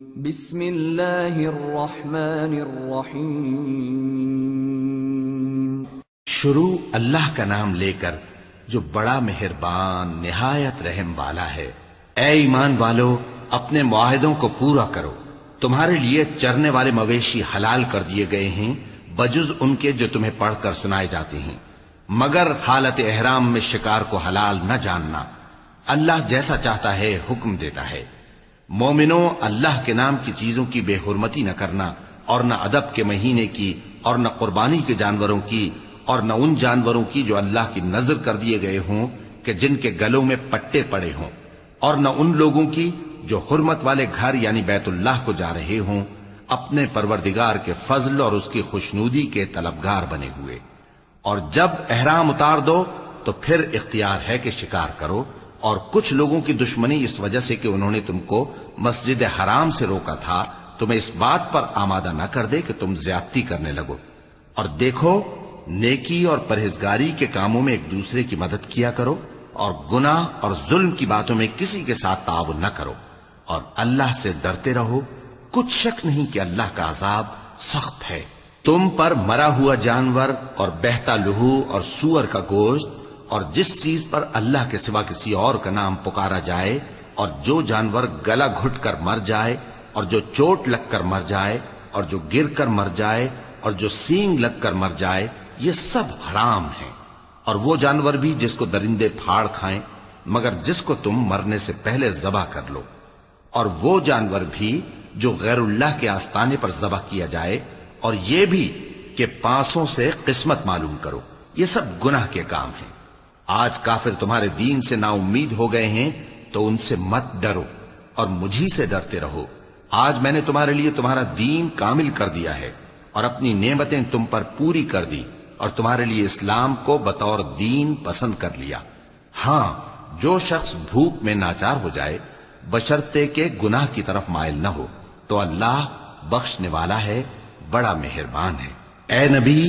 بسم اللہ الرحمن الرحیم۔ شروع اللہ کا نام لے کر جو بڑا مہربان نہایت رحم والا ہے۔ اے ایمان والو، اپنے معاہدوں کو پورا کرو۔ تمہارے لیے چرنے والے مویشی حلال کر دیے گئے ہیں بجز ان کے جو تمہیں پڑھ کر سنائے جاتے ہیں، مگر حالت احرام میں شکار کو حلال نہ جاننا۔ اللہ جیسا چاہتا ہے حکم دیتا ہے۔ مومنوں، اللہ کے نام کی چیزوں کی بے حرمتی نہ کرنا، اور نہ ادب کے مہینے کی، اور نہ قربانی کے جانوروں کی، اور نہ ان جانوروں کی جو اللہ کی نذر کر دیے گئے ہوں کہ جن کے گلوں میں پٹے پڑے ہوں، اور نہ ان لوگوں کی جو حرمت والے گھر یعنی بیت اللہ کو جا رہے ہوں اپنے پروردگار کے فضل اور اس کی خوشنودی کے طلبگار بنے ہوئے۔ اور جب احرام اتار دو تو پھر اختیار ہے کہ شکار کرو، اور کچھ لوگوں کی دشمنی اس وجہ سے کہ انہوں نے تم کو مسجد حرام سے روکا تھا تمہیں اس بات پر آمادہ نہ کر دے کہ تم زیادتی کرنے لگو۔ اور دیکھو، نیکی اور پرہیزگاری کے کاموں میں ایک دوسرے کی مدد کیا کرو، اور گناہ اور ظلم کی باتوں میں کسی کے ساتھ تعاون نہ کرو، اور اللہ سے ڈرتے رہو۔ کچھ شک نہیں کہ اللہ کا عذاب سخت ہے۔ تم پر مرا ہوا جانور اور بہتا لہو اور سور کا گوشت اور جس چیز پر اللہ کے سوا کسی اور کا نام پکارا جائے، اور جو جانور گلا گھٹ کر مر جائے، اور جو چوٹ لگ کر مر جائے، اور جو گر کر مر جائے، اور جو سینگ لگ کر مر جائے، یہ سب حرام ہیں۔ اور وہ جانور بھی جس کو درندے پھاڑ کھائیں، مگر جس کو تم مرنے سے پہلے ذبح کر لو۔ اور وہ جانور بھی جو غیر اللہ کے آستانے پر ذبح کیا جائے، اور یہ بھی کہ پانسوں سے قسمت معلوم کرو۔ یہ سب گناہ کے کام ہیں۔ آج کافر تمہارے دین سے نا امید ہو گئے ہیں تو ان سے مت ڈرو، اور مجھی سے ڈرتے رہو۔ آج میں نے تمہارے لیے تمہارا دین کامل کر دیا ہے، اور اپنی نعمتیں تم پر پوری کر دی، اور تمہارے لیے اسلام کو بطور دین پسند کر لیا۔ ہاں، جو شخص بھوک میں ناچار ہو جائے بشرطے کہ گناہ کی طرف مائل نہ ہو تو اللہ بخشنے والا ہے، بڑا مہربان ہے۔ اے نبی،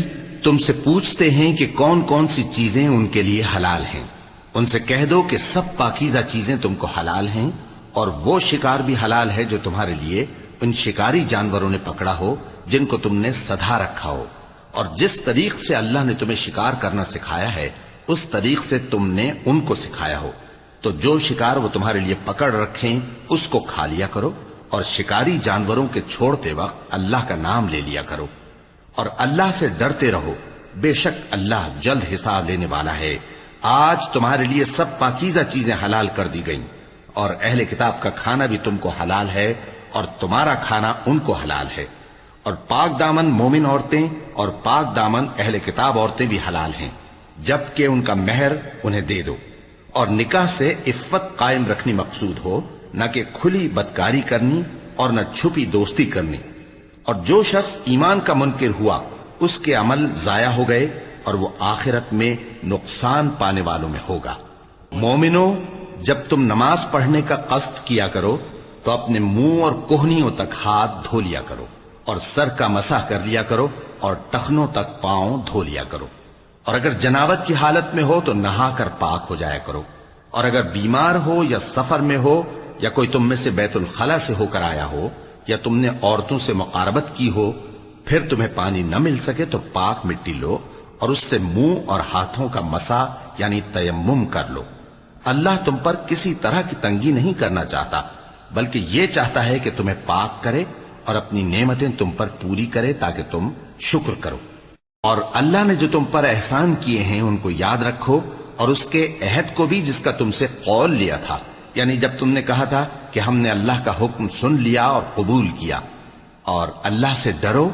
تم سے پوچھتے ہیں کہ کون کون سی چیزیں ان کے لیے حلال ہیں۔ ان سے کہہ دو کہ سب پاکیزہ چیزیں تم کو حلال ہیں، اور وہ شکار بھی حلال ہے جو تمہارے لیے ان شکاری جانوروں نے پکڑا ہو جن کو تم نے سدھا رکھا ہو، اور جس طریق سے اللہ نے تمہیں شکار کرنا سکھایا ہے اس طریق سے تم نے ان کو سکھایا ہو۔ تو جو شکار وہ تمہارے لیے پکڑ رکھیں اس کو کھا لیا کرو، اور شکاری جانوروں کے چھوڑتے وقت اللہ کا نام لے لیا کرو، اور اللہ سے ڈرتے رہو، بے شک اللہ جلد حساب لینے والا ہے۔ آج تمہارے لیے سب پاکیزہ چیزیں حلال کر دی گئیں، اور اہل کتاب کا کھانا بھی تم کو حلال ہے، اور تمہارا کھانا ان کو حلال ہے۔ اور پاک دامن مومن عورتیں اور پاک دامن اہل کتاب عورتیں بھی حلال ہیں، جبکہ ان کا مہر انہیں دے دو۔ اور نکاح سے عفت قائم رکھنی مقصود ہو، نہ کہ کھلی بدکاری کرنی اور نہ چھپی دوستی کرنی۔ اور جو شخص ایمان کا منکر ہوا اس کے عمل ضائع ہو گئے، اور وہ آخرت میں نقصان پانے والوں میں ہوگا۔ مومنوں، جب تم نماز پڑھنے کا قصد کیا کرو تو اپنے منہ اور کوہنیوں تک ہاتھ دھو لیا کرو، اور سر کا مسح کر لیا کرو، اور ٹخنوں تک پاؤں دھو لیا کرو۔ اور اگر جنابت کی حالت میں ہو تو نہا کر پاک ہو جایا کرو۔ اور اگر بیمار ہو یا سفر میں ہو، یا کوئی تم میں سے بیت الخلا سے ہو کر آیا ہو، یا تم نے عورتوں سے مقاربت کی ہو، پھر تمہیں پانی نہ مل سکے تو پاک مٹی لو اور اس سے منہ اور ہاتھوں کا مسح یعنی تیمم کر لو۔ اللہ تم پر کسی طرح کی تنگی نہیں کرنا چاہتا، بلکہ یہ چاہتا ہے کہ تمہیں پاک کرے اور اپنی نعمتیں تم پر پوری کرے تاکہ تم شکر کرو۔ اور اللہ نے جو تم پر احسان کیے ہیں ان کو یاد رکھو، اور اس کے عہد کو بھی جس کا تم سے قول لیا تھا، یعنی جب تم نے کہا تھا کہ ہم نے اللہ کا حکم سن لیا اور قبول کیا۔ اور اللہ سے ڈرو،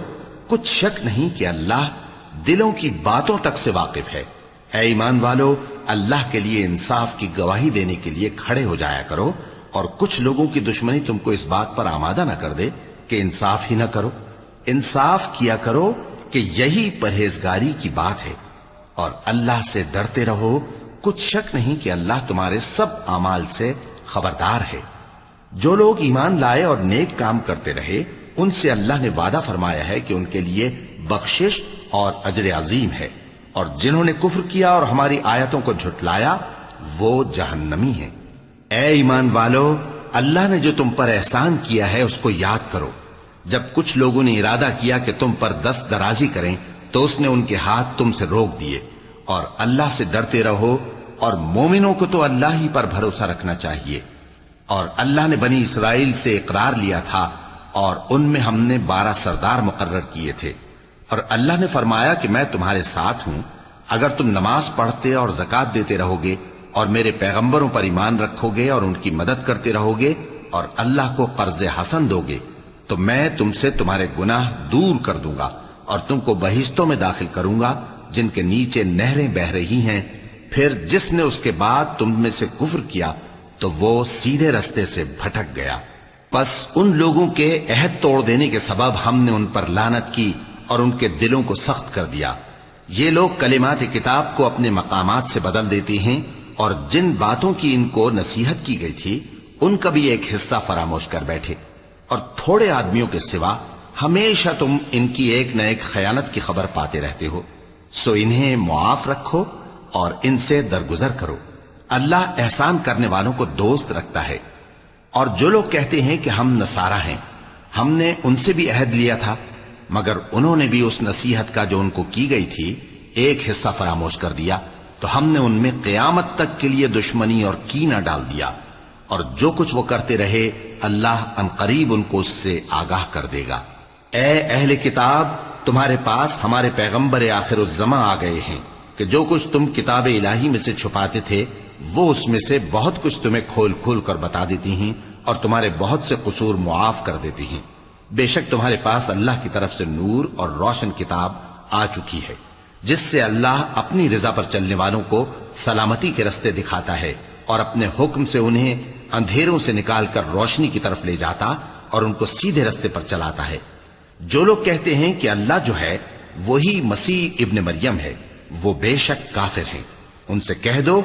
کچھ شک نہیں کہ اللہ دلوں کی باتوں تک سے واقف ہے۔ اے ایمان والو، اللہ کے لیے انصاف کی گواہی دینے کے لیے کھڑے ہو جایا کرو، اور کچھ لوگوں کی دشمنی تم کو اس بات پر آمادہ نہ کر دے کہ انصاف ہی نہ کرو۔ انصاف کیا کرو کہ یہی پرہیزگاری کی بات ہے، اور اللہ سے ڈرتے رہو، کچھ شک نہیں کہ اللہ تمہارے سب اعمال سے خبردار ہے۔ جو لوگ ایمان لائے اور نیک کام کرتے رہے ان سے اللہ نے وعدہ فرمایا ہے کہ ان کے لیے بخشش اور اجر عظیم ہے، اور جنہوں نے کفر کیا اور ہماری آیتوں کو جھٹلایا وہ جہنمی ہیں۔ اے ایمان والو، اللہ نے جو تم پر احسان کیا ہے اس کو یاد کرو۔ جب کچھ لوگوں نے ارادہ کیا کہ تم پر دست درازی کریں تو اس نے ان کے ہاتھ تم سے روک دیے، اور اللہ سے ڈرتے رہو، اور مومنوں کو تو اللہ ہی پر بھروسہ رکھنا چاہیے۔ اور اللہ نے بنی اسرائیل سے اقرار لیا تھا، اور ان میں ہم نے 12 سردار مقرر کیے تھے، اور اللہ نے فرمایا کہ میں تمہارے ساتھ ہوں، اگر تم نماز پڑھتے اور زکوٰۃ دیتے رہو گے اور میرے پیغمبروں پر ایمان رکھو گے اور ان کی مدد کرتے رہو گے اور اللہ کو قرض حسن دو گے تو میں تم سے تمہارے گناہ دور کر دوں گا اور تم کو بہشتوں میں داخل کروں گا جن کے نیچے نہریں بہ رہی ہیں۔ پھر جس نے اس کے بعد تم میں سے کفر کیا تو وہ سیدھے رستے سے بھٹک گیا۔ پس ان لوگوں کے عہد توڑ دینے کے سبب ہم نے ان پر لعنت کی اور ان کے دلوں کو سخت کر دیا۔ یہ لوگ کلمات کتاب کو اپنے مقامات سے بدل دیتے ہیں، اور جن باتوں کی ان کو نصیحت کی گئی تھی ان کا بھی ایک حصہ فراموش کر بیٹھے، اور تھوڑے آدمیوں کے سوا ہمیشہ تم ان کی ایک نہ ایک خیانت کی خبر پاتے رہتے ہو، سو انہیں معاف رکھو اور ان سے درگزر کرو۔ اللہ احسان کرنے والوں کو دوست رکھتا ہے۔ اور جو لوگ کہتے ہیں کہ ہم نصارہ ہیں، ہم نے ان سے بھی عہد لیا تھا، مگر انہوں نے بھی اس نصیحت کا جو ان کو کی گئی تھی ایک حصہ فراموش کر دیا، تو ہم نے ان میں قیامت تک کے لیے دشمنی اور کینہ ڈال دیا، اور جو کچھ وہ کرتے رہے اللہ عنقریب ان کو اس سے آگاہ کر دے گا۔ اے اہل کتاب، تمہارے پاس ہمارے پیغمبر آخر الزماں آ گئے ہیں کہ جو کچھ تم کتاب الہی میں سے چھپاتے تھے وہ اس میں سے بہت کچھ تمہیں کھول کھول کر بتا دیتی ہیں اور تمہارے بہت سے قصور معاف کر دیتی ہیں۔ بے شک تمہارے پاس اللہ کی طرف سے نور اور روشن کتاب آ چکی ہے، جس سے اللہ اپنی رضا پر چلنے والوں کو سلامتی کے رستے دکھاتا ہے اور اپنے حکم سے انہیں اندھیروں سے نکال کر روشنی کی طرف لے جاتا اور ان کو سیدھے رستے پر چلاتا ہے۔ جو لوگ کہتے ہیں کہ اللہ جو ہے وہی مسیح ابن مریم ہے، وہ بے شک کافر ہیں۔ ان سے کہہ دو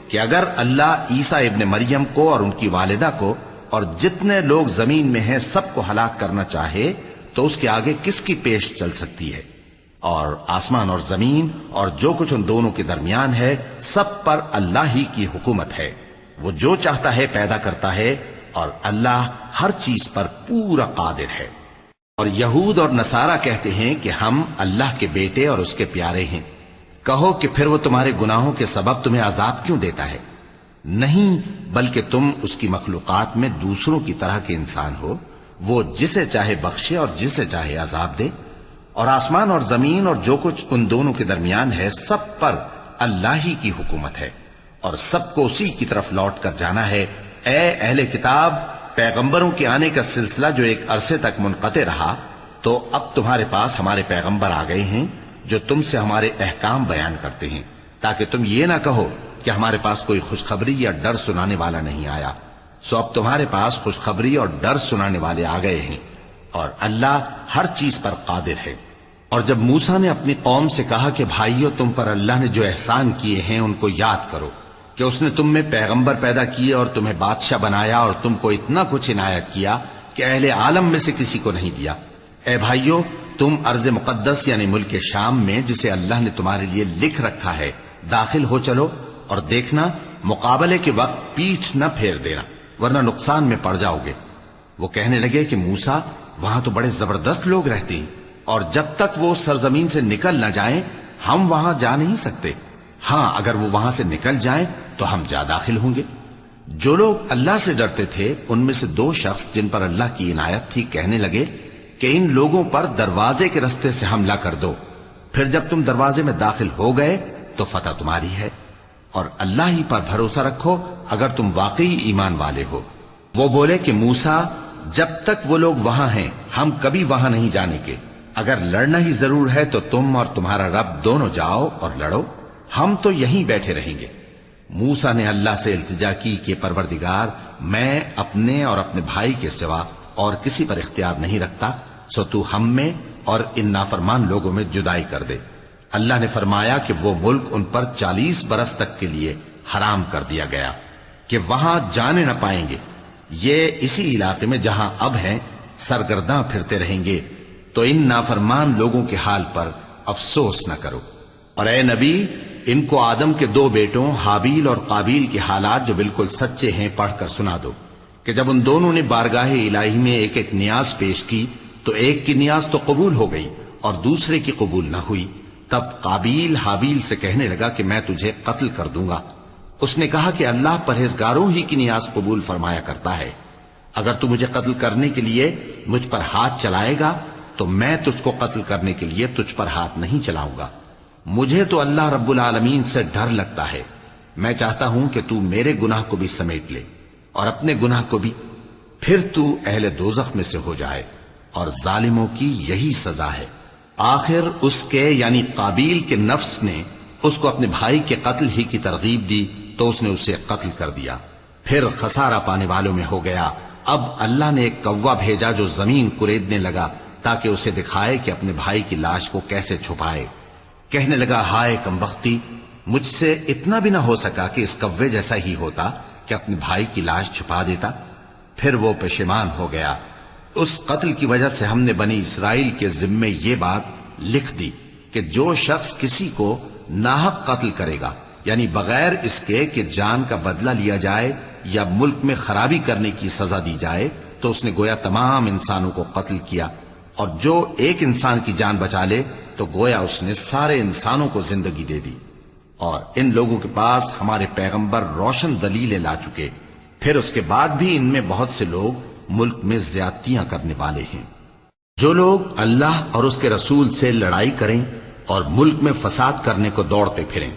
کہ اگر اللہ عیسیٰ ابن مریم کو اور ان کی والدہ کو اور جتنے لوگ زمین میں ہیں سب کو ہلاک کرنا چاہے تو اس کے آگے کس کی پیش چل سکتی ہے؟ اور آسمان اور زمین اور جو کچھ ان دونوں کے درمیان ہے سب پر اللہ ہی کی حکومت ہے۔ وہ جو چاہتا ہے پیدا کرتا ہے، اور اللہ ہر چیز پر پورا قادر ہے۔ اور یہود اور نصارہ کہتے ہیں کہ ہم اللہ کے بیٹے اور اس کے پیارے ہیں۔ کہو کہ پھر وہ تمہارے گناہوں کے سبب تمہیں عذاب کیوں دیتا ہے؟ نہیں، بلکہ تم اس کی مخلوقات میں دوسروں کی طرح کے انسان ہو، وہ جسے چاہے بخشے اور جسے چاہے عذاب دے۔ اور آسمان اور زمین اور جو کچھ ان دونوں کے درمیان ہے سب پر اللہ ہی کی حکومت ہے، اور سب کو اسی کی طرف لوٹ کر جانا ہے۔ اے اہل کتاب، پیغمبروں کے آنے کا سلسلہ جو ایک عرصے تک منقطع رہا، تو اب تمہارے پاس ہمارے پیغمبر آ گئے ہیں جو تم سے ہمارے احکام بیان کرتے ہیں، تاکہ تم یہ نہ کہو کہ ہمارے پاس کوئی خوشخبری یا ڈر سنانے والا نہیں آیا۔ سو اب تمہارے پاس خوشخبری اور ڈر سنانے والے آ گئے ہیں، اور اللہ ہر چیز پر قادر ہے۔ اور جب موسیٰ نے اپنی قوم سے کہا کہ بھائیو، تم پر اللہ نے جو احسان کیے ہیں ان کو یاد کرو، کہ اس نے تم میں پیغمبر پیدا کیے اور تمہیں بادشاہ بنایا اور تم کو اتنا کچھ عنایت کیا کہ اہل عالم میں سے کسی کو نہیں دیا۔ اے بھائیو، تم ارض مقدس یعنی ملک شام میں جسے اللہ نے تمہارے لیے لکھ رکھا ہے داخل ہو چلو، اور دیکھنا مقابلے کے وقت پیٹھ نہ پھیر دینا ورنہ نقصان میں پڑ جاؤ گے۔ وہ کہنے لگے کہ موسیٰ، وہاں تو بڑے زبردست لوگ رہتے ہیں، اور جب تک وہ سرزمین سے نکل نہ جائیں ہم وہاں جا نہیں سکتے۔ ہاں، اگر وہ وہاں سے نکل جائیں تو ہم جا داخل ہوں گے۔ جو لوگ اللہ سے ڈرتے تھے ان میں سے 2 شخص جن پر اللہ کی عنایت تھی کہنے لگے کہ ان لوگوں پر دروازے کے رستے سے حملہ کر دو، پھر جب تم دروازے میں داخل ہو گئے تو فتح تمہاری ہے، اور اللہ ہی پر بھروسہ رکھو اگر تم واقعی ایمان والے ہو۔ وہ بولے کہ موسیٰ، جب تک وہ لوگ وہاں ہیں ہم کبھی وہاں نہیں جانے کے، اگر لڑنا ہی ضرور ہے تو تم اور تمہارا رب دونوں جاؤ اور لڑو، ہم تو یہیں بیٹھے رہیں گے۔ موسیٰ نے اللہ سے التجا کی کہ پروردگار، میں اپنے اور اپنے بھائی کے سوا اور کسی پر اختیار نہیں رکھتا، سو تو ہم میں اور ان نافرمان لوگوں میں جدائی کر دے۔ اللہ نے فرمایا کہ وہ ملک ان پر 40 برس تک کے لیے حرام کر دیا گیا کہ وہاں جانے نہ پائیں گے۔ یہ اسی علاقے میں جہاں اب ہیں سرگرداں پھرتے رہیں گے، تو ان نافرمان لوگوں کے حال پر افسوس نہ کرو۔ اور اے نبی، ان کو آدم کے 2 بیٹوں حابیل اور قابیل کے حالات جو بالکل سچے ہیں پڑھ کر سنا دو کہ جب ان دونوں نے بارگاہ الہی میں ایک ایک نیاز پیش کی تو ایک کی نیاز تو قبول ہو گئی اور دوسرے کی قبول نہ ہوئی. تب قابیل حابیل سے کہنے لگا کہ میں تجھے قتل کر دوں گا. اس نے کہا کہ اللہ پرہیزگاروں ہی کی نیاز قبول فرمایا کرتا ہے. اگر تو مجھے قتل کرنے کے لیے مجھ پر ہاتھ چلائے گا تو میں تجھ کو قتل کرنے کے لیے تجھ پر ہاتھ نہیں چلاؤں گا. مجھے تو اللہ رب العالمین سے ڈر لگتا ہے. میں چاہتا ہوں کہ تو میرے گناہ کو بھی سمیٹ لے اور اپنے گناہ کو بھی، پھر تو اہل دوزخ میں سے ہو جائے، اور ظالموں کی یہی سزا ہے. آخر اس کے یعنی قابیل کے نفس نے اس کو اپنے بھائی کے قتل ہی کی ترغیب دی تو اس نے اسے قتل کر دیا. پھر خسارہ پانے والوں میں ہو گیا. اب اللہ نے ایک کوا بھیجا جو زمین کریدنے لگا تاکہ اسے دکھائے کہ اپنے بھائی کی لاش کو کیسے چھپائے. کہنے لگا ہائے کمبختی، مجھ سے اتنا بھی نہ ہو سکا کہ اس کوے جیسا ہی ہوتا کہ اپنے بھائی کی لاش چھپا دیتا. پھر وہ پشیمان ہو گیا. اس قتل کی وجہ سے ہم نے بنی اسرائیل کے ذمے یہ بات لکھ دی کہ جو شخص کسی کو ناحق قتل کرے گا، یعنی بغیر اس کے کہ جان کا بدلہ لیا جائے یا ملک میں خرابی کرنے کی سزا دی جائے، تو اس نے گویا تمام انسانوں کو قتل کیا. اور جو ایک انسان کی جان بچا لے تو گویا اس نے سارے انسانوں کو زندگی دے دی. اور ان لوگوں کے پاس ہمارے پیغمبر روشن دلیلیں لا چکے، پھر اس کے بعد بھی ان میں بہت سے لوگ ملک میں زیادتیاں کرنے والے ہیں. جو لوگ اللہ اور اس کے رسول سے لڑائی کریں اور ملک میں فساد کرنے کو دوڑتے پھریں،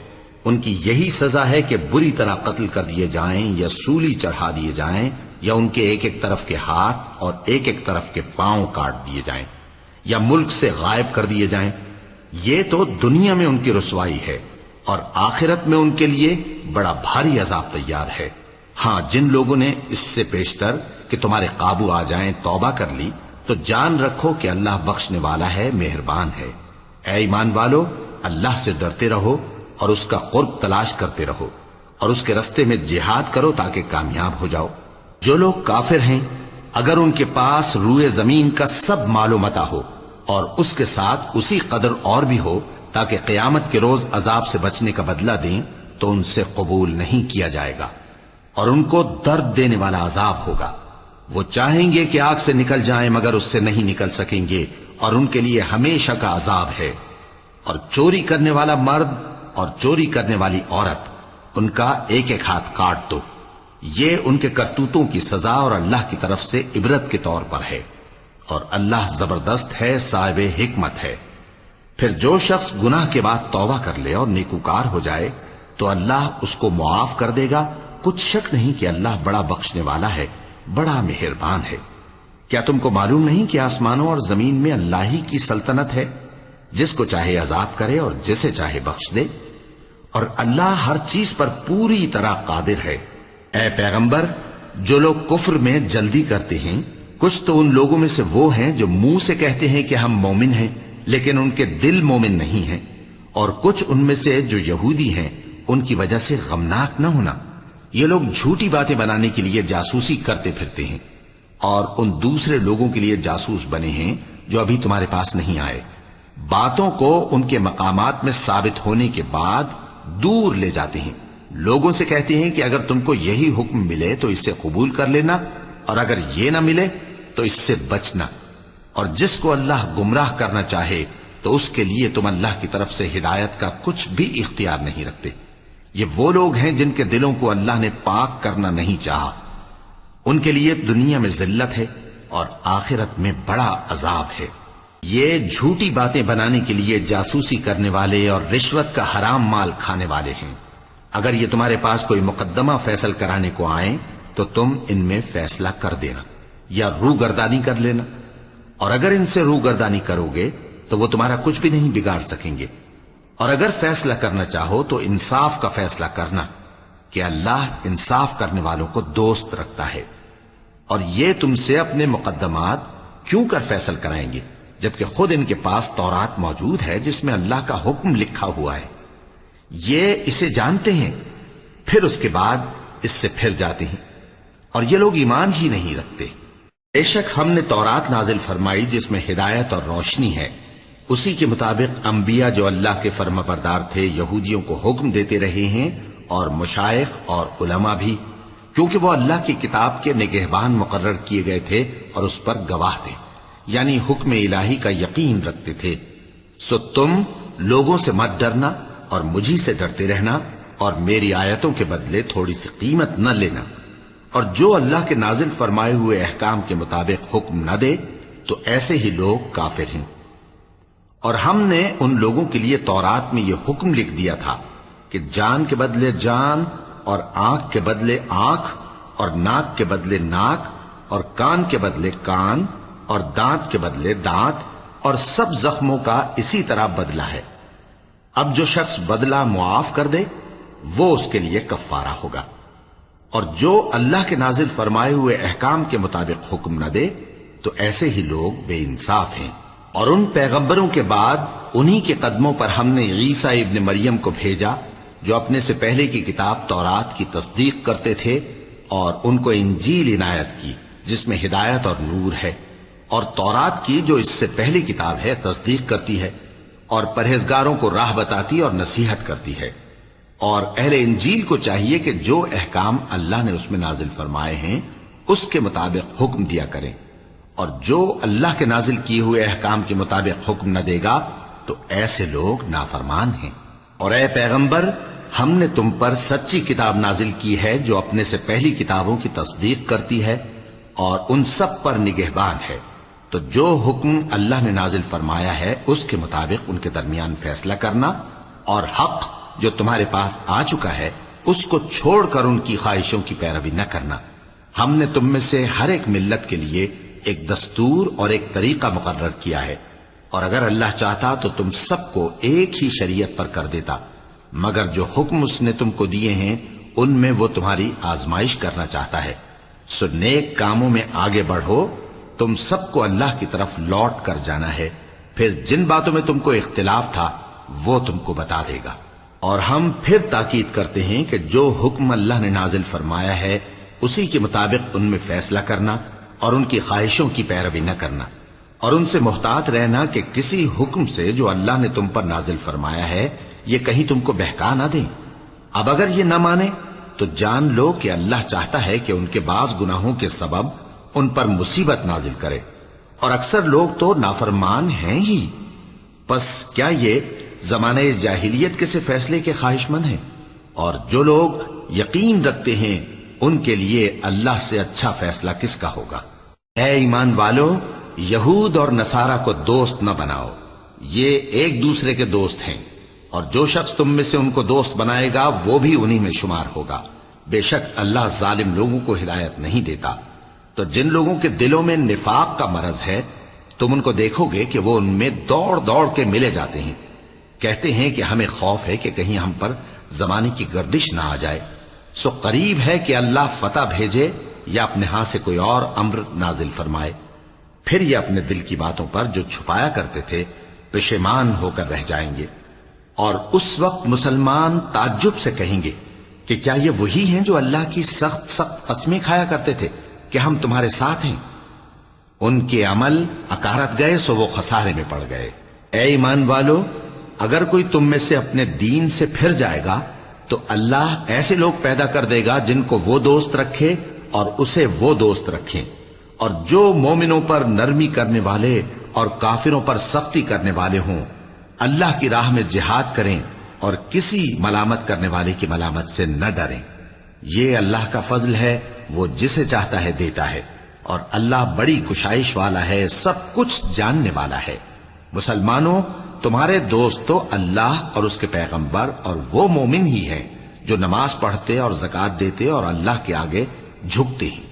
ان کی یہی سزا ہے کہ بری طرح قتل کر دیے جائیں یا سولی چڑھا دیے جائیں یا ان کے ایک ایک طرف کے ہاتھ اور ایک ایک طرف کے پاؤں کاٹ دیے جائیں یا ملک سے غائب کر دیے جائیں. یہ تو دنیا میں ان کی رسوائی ہے اور آخرت میں ان کے لیے بڑا بھاری عذاب تیار ہے. ہاں جن لوگوں نے اس سے پیشتر کہ تمہارے قابو آ جائیں توبہ کر لی تو جان رکھو کہ اللہ بخشنے والا ہے، مہربان ہے. اے ایمان والو، اللہ سے ڈرتے رہو اور اس کا قرب تلاش کرتے رہو اور اس کے رستے میں جہاد کرو تاکہ کامیاب ہو جاؤ. جو لوگ کافر ہیں اگر ان کے پاس روئے زمین کا سب مال و متاع ہو اور اس کے ساتھ اسی قدر اور بھی ہو تاکہ قیامت کے روز عذاب سے بچنے کا بدلہ دیں تو ان سے قبول نہیں کیا جائے گا اور ان کو درد دینے والا عذاب ہوگا. وہ چاہیں گے کہ آگ سے نکل جائیں مگر اس سے نہیں نکل سکیں گے اور ان کے لیے ہمیشہ کا عذاب ہے. اور چوری کرنے والا مرد اور چوری کرنے والی عورت، ان کا ایک ایک ہاتھ کاٹ دو. یہ ان کے کرتوتوں کی سزا اور اللہ کی طرف سے عبرت کے طور پر ہے، اور اللہ زبردست ہے، صاحب حکمت ہے. پھر جو شخص گناہ کے بعد توبہ کر لے اور نیکوکار ہو جائے تو اللہ اس کو معاف کر دے گا. کچھ شک نہیں کہ اللہ بڑا بخشنے والا ہے، بڑا مہربان ہے. کیا تم کو معلوم نہیں کہ آسمانوں اور زمین میں اللہ ہی کی سلطنت ہے، جس کو چاہے عذاب کرے اور جسے چاہے بخش دے، اور اللہ ہر چیز پر پوری طرح قادر ہے. اے پیغمبر، جو لوگ کفر میں جلدی کرتے ہیں، کچھ تو ان لوگوں میں سے وہ ہیں جو منہ سے کہتے ہیں کہ ہم مومن ہیں لیکن ان کے دل مومن نہیں ہیں، اور کچھ ان میں سے جو یہودی ہیں ان کی وجہ سے غمناک نہ ہونا. یہ لوگ جھوٹی باتیں بنانے کے لیے جاسوسی کرتے پھرتے ہیں اور ان دوسرے لوگوں کے لیے جاسوس بنے ہیں جو ابھی تمہارے پاس نہیں آئے. باتوں کو ان کے مقامات میں ثابت ہونے کے بعد دور لے جاتے ہیں. لوگوں سے کہتے ہیں کہ اگر تم کو یہی حکم ملے تو اس سے قبول کر لینا، اور اگر یہ نہ ملے تو اس سے بچنا. اور جس کو اللہ گمراہ کرنا چاہے تو اس کے لیے تم اللہ کی طرف سے ہدایت کا کچھ بھی اختیار نہیں رکھتے. یہ وہ لوگ ہیں جن کے دلوں کو اللہ نے پاک کرنا نہیں چاہا. ان کے لیے دنیا میں ذلت ہے اور آخرت میں بڑا عذاب ہے. یہ جھوٹی باتیں بنانے کے لیے جاسوسی کرنے والے اور رشوت کا حرام مال کھانے والے ہیں. اگر یہ تمہارے پاس کوئی مقدمہ فیصل کرانے کو آئیں تو تم ان میں فیصلہ کر دینا یا روگردانی کر لینا، اور اگر ان سے روگردانی کرو گے تو وہ تمہارا کچھ بھی نہیں بگاڑ سکیں گے. اور اگر فیصلہ کرنا چاہو تو انصاف کا فیصلہ کرنا کہ اللہ انصاف کرنے والوں کو دوست رکھتا ہے. اور یہ تم سے اپنے مقدمات کیوں کر فیصل کرائیں گے جبکہ خود ان کے پاس تورات موجود ہے جس میں اللہ کا حکم لکھا ہوا ہے. یہ اسے جانتے ہیں پھر اس کے بعد اس سے پھر جاتے ہیں، اور یہ لوگ ایمان ہی نہیں رکھتے. بے شک ہم نے تورات نازل فرمائی جس میں ہدایت اور روشنی ہے. اسی کے مطابق انبیاء جو اللہ کے فرما بردار تھے یہودیوں کو حکم دیتے رہے ہیں، اور مشائخ اور علماء بھی، کیونکہ وہ اللہ کی کتاب کے نگہبان مقرر کیے گئے تھے اور اس پر گواہ تھے، یعنی حکم الہی کا یقین رکھتے تھے۔ سو تم لوگوں سے مت ڈرنا اور مجھی سے ڈرتے رہنا، اور میری آیتوں کے بدلے تھوڑی سی قیمت نہ لینا، اور جو اللہ کے نازل فرمائے ہوئے احکام کے مطابق حکم نہ دے تو ایسے ہی لوگ کافر ہیں۔ اور ہم نے ان لوگوں کے لیے تورات میں یہ حکم لکھ دیا تھا کہ جان کے بدلے جان، اور آنکھ کے بدلے آنکھ، اور ناک کے بدلے ناک، اور کان کے بدلے کان، اور دانت کے بدلے دانت، اور سب زخموں کا اسی طرح بدلہ ہے۔ اب جو شخص بدلہ معاف کر دے وہ اس کے لیے کفارہ ہوگا، اور جو اللہ کے نازل فرمائے ہوئے احکام کے مطابق حکم نہ دے تو ایسے ہی لوگ بے انصاف ہیں۔ اور ان پیغمبروں کے بعد انہی کے قدموں پر ہم نے عیسیٰ ابن مریم کو بھیجا، جو اپنے سے پہلے کی کتاب تورات کی تصدیق کرتے تھے، اور ان کو انجیل عنایت کی جس میں ہدایت اور نور ہے، اور تورات کی جو اس سے پہلی کتاب ہے تصدیق کرتی ہے، اور پرہیزگاروں کو راہ بتاتی اور نصیحت کرتی ہے۔ اور اہل انجیل کو چاہیے کہ جو احکام اللہ نے اس میں نازل فرمائے ہیں اس کے مطابق حکم دیا کریں، اور جو اللہ کے نازل کیے ہوئے احکام کے مطابق حکم نہ دے گا تو ایسے لوگ نافرمان ہیں۔ اور اے پیغمبر، ہم نے تم پر سچی کتاب نازل کی ہے جو اپنے سے پہلی کتابوں کی تصدیق کرتی ہے اور ان سب پر نگہبان ہے، تو جو حکم اللہ نے نازل فرمایا ہے اس کے مطابق ان کے درمیان فیصلہ کرنا، اور حق جو تمہارے پاس آ چکا ہے اس کو چھوڑ کر ان کی خواہشوں کی پیروی نہ کرنا۔ ہم نے تم میں سے ہر ایک ملت کے لیے ایک دستور اور ایک طریقہ مقرر کیا ہے، اور اگر اللہ چاہتا تو تم سب کو ایک ہی شریعت پر کر دیتا، مگر جو حکم اس نے تم کو دیے ہیں ان میں وہ تمہاری آزمائش کرنا چاہتا ہے۔ سو نیک کاموں میں آگے بڑھو، تم سب کو اللہ کی طرف لوٹ کر جانا ہے، پھر جن باتوں میں تم کو اختلاف تھا وہ تم کو بتا دے گا۔ اور ہم پھر تاکید کرتے ہیں کہ جو حکم اللہ نے نازل فرمایا ہے اسی کے مطابق ان میں فیصلہ کرنا، اور ان کی خواہشوں کی پیروی نہ کرنا، اور ان سے محتاط رہنا کہ کسی حکم سے جو اللہ نے تم پر نازل فرمایا ہے یہ کہیں تم کو بہکا نہ دیں۔ اب اگر یہ نہ مانے تو جان لو کہ اللہ چاہتا ہے کہ ان کے بعض گناہوں کے سبب ان پر مصیبت نازل کرے، اور اکثر لوگ تو نافرمان ہیں ہی۔ پس کیا یہ زمانہ جاہلیت کے سے فیصلے کے خواہش مند ہیں؟ اور جو لوگ یقین رکھتے ہیں ان کے لیے اللہ سے اچھا فیصلہ کس کا ہوگا۔ اے ایمان والو، یہود اور نصارہ کو دوست نہ بناؤ، یہ ایک دوسرے کے دوست ہیں، اور جو شخص تم میں سے ان کو دوست بنائے گا وہ بھی انہی میں شمار ہوگا۔ بے شک اللہ ظالم لوگوں کو ہدایت نہیں دیتا۔ تو جن لوگوں کے دلوں میں نفاق کا مرض ہے تم ان کو دیکھو گے کہ وہ ان میں دوڑ دوڑ کے ملے جاتے ہیں، کہتے ہیں کہ ہمیں خوف ہے کہ کہیں ہم پر زمانے کی گردش نہ آ جائے۔ سو قریب ہے کہ اللہ فتح بھیجے یا اپنے ہاں سے کوئی اور امر نازل فرمائے، پھر یہ اپنے دل کی باتوں پر جو چھپایا کرتے تھے پشیمان ہو کر رہ جائیں گے۔ اور اس وقت مسلمان تعجب سے کہیں گے کہ کیا یہ وہی ہیں جو اللہ کی سخت سخت قسمیں کھایا کرتے تھے کہ ہم تمہارے ساتھ ہیں؟ ان کے عمل اکارت گئے سو وہ خسارے میں پڑ گئے۔ اے ایمان والو، اگر کوئی تم میں سے اپنے دین سے پھر جائے گا تو اللہ ایسے لوگ پیدا کر دے گا جن کو وہ دوست رکھے اور اسے وہ دوست رکھیں، اور جو مومنوں پر نرمی کرنے والے اور کافروں پر سختی کرنے والے ہوں، اللہ کی راہ میں جہاد کریں اور کسی ملامت کرنے والے کی ملامت سے نہ ڈریں۔ یہ اللہ کا فضل ہے، وہ جسے چاہتا ہے دیتا ہے، اور اللہ بڑی کشائش والا ہے، سب کچھ جاننے والا ہے۔ مسلمانوں، تمہارے دوست تو اللہ اور اس کے پیغمبر اور وہ مومن ہی ہیں جو نماز پڑھتے اور زکوٰۃ دیتے اور اللہ کے آگے جھکتے ہیں۔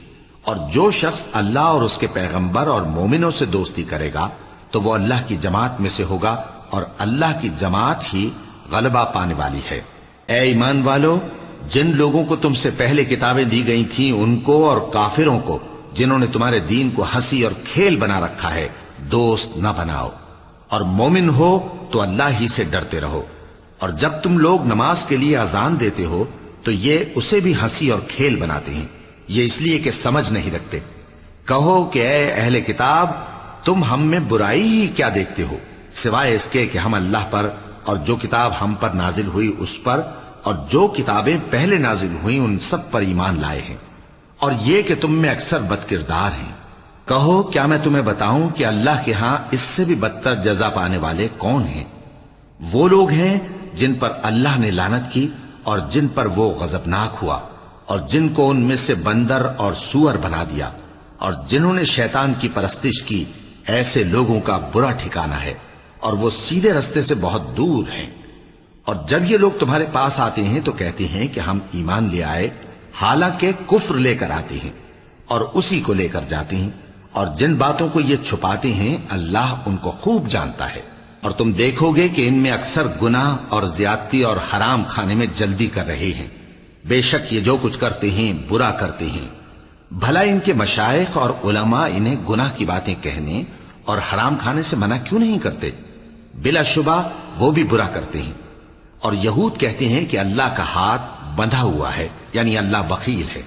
اور جو شخص اللہ اور اس کے پیغمبر اور مومنوں سے دوستی کرے گا تو وہ اللہ کی جماعت میں سے ہوگا، اور اللہ کی جماعت ہی غلبہ پانے والی ہے۔ اے ایمان والو، جن لوگوں کو تم سے پہلے کتابیں دی گئی تھیں ان کو اور کافروں کو جنہوں نے تمہارے دین کو ہنسی اور کھیل بنا رکھا ہے دوست نہ بناؤ، اور مومن ہو تو اللہ ہی سے ڈرتے رہو۔ اور جب تم لوگ نماز کے لیے اذان دیتے ہو تو یہ اسے بھی ہنسی اور کھیل بناتے ہیں، یہ اس لیے کہ سمجھ نہیں رکھتے۔ کہو کہ اے اہل کتاب، تم ہم میں برائی ہی کیا دیکھتے ہو، سوائے اس کے کہ ہم اللہ پر اور جو کتاب ہم پر نازل ہوئی اس پر اور جو کتابیں پہلے نازل ہوئیں ان سب پر ایمان لائے ہیں۔ اور یہ کہ تم میں اکثر بد کردار ہیں۔ کہو کیا میں تمہیں بتاؤں کہ اللہ کے ہاں اس سے بھی بدتر جزا پانے والے کون ہیں؟ وہ لوگ ہیں جن پر اللہ نے لعنت کی اور جن پر وہ غضبناک ہوا، اور جن کو ان میں سے بندر اور سور بنا دیا، اور جنہوں نے شیطان کی پرستش کی، ایسے لوگوں کا برا ٹھکانہ ہے اور وہ سیدھے رستے سے بہت دور ہیں۔ اور جب یہ لوگ تمہارے پاس آتے ہیں تو کہتے ہیں کہ ہم ایمان لے آئے، حالانکہ کفر لے کر آتے ہیں اور اسی کو لے کر جاتے ہیں، اور جن باتوں کو یہ چھپاتے ہیں اللہ ان کو خوب جانتا ہے۔ اور تم دیکھو گے کہ ان میں اکثر گناہ اور زیادتی اور حرام کھانے میں جلدی کر رہے ہیں۔ بے شک یہ جو کچھ کرتے ہیں برا کرتے ہیں۔ بھلا ان کے مشائخ اور علماء انہیں گناہ کی باتیں کہنے اور حرام کھانے سے منع کیوں نہیں کرتے؟ بلا شبہ وہ بھی برا کرتے ہیں۔ اور یہود کہتے ہیں کہ اللہ کا ہاتھ بندھا ہوا ہے، یعنی اللہ بخیل ہے۔